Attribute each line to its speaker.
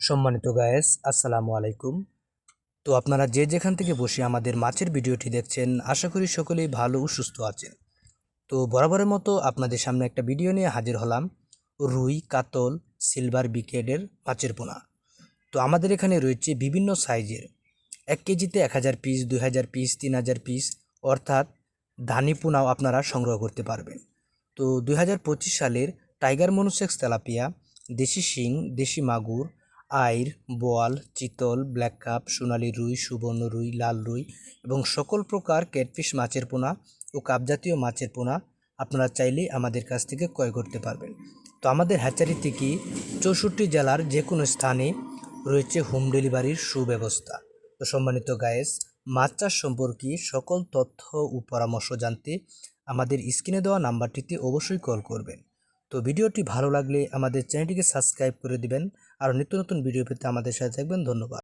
Speaker 1: সম্মানিত গায়েস, আসসালামু আলাইকুম। তো আপনারা যে যেখান থেকে বসে আমাদের মাছের ভিডিওটি দেখছেন, আশা করি সকলেই ভালো ও সুস্থ আছেন। তো বরাবরের মতো আপনাদের সামনে একটা ভিডিও নিয়ে হাজির হলাম রুই, কাতল, সিলভার বিকেটের মাছের পোনা। তো আমাদের এখানে রয়েছে বিভিন্ন সাইজের, 1 কেজিতে 1000 পিস, 2000 পিস, 3000 পিস, অর্থাৎ ধানি পোনাও আপনারা সংগ্রহ করতে পারবেন। তো 2025 সালের টাইগার মনোসেক্স তেলাপিয়া, দেশি শিং, দেশি মাগুর, আইর, বোয়াল, চিতল, ব্ল্যাক কাপ, সোনালী রুই, সুবর্ণ রুই, লাল রুই এবং সকল প্রকার ক্যাটফিশ মাছের পোনা ও কাপজাতীয় মাছের পোনা আপনারা চাইলেই আমাদের কাছ থেকে ক্রয় করতে পারবেন। তো আমাদের হ্যাচারি থেকে 64 জেলার যে কোনো স্থানে রয়েছে হোম ডেলিভারির সুব্যবস্থা। তো সম্মানিত গায়েস, মাছ চাষ সম্পর্কে সকল তথ্য ও পরামর্শ জানতে আমাদের স্ক্রিনে দেওয়া নাম্বারটিতে অবশ্যই কল করবেন। তো ভিডিওটি ভালো লাগলে আমাদের চ্যানেলটিকে সাবস্ক্রাইব করে দিবেন আর নিত্য নতুন ভিডিও পেতে আমাদের সাথে থাকবেন। ধন্যবাদ।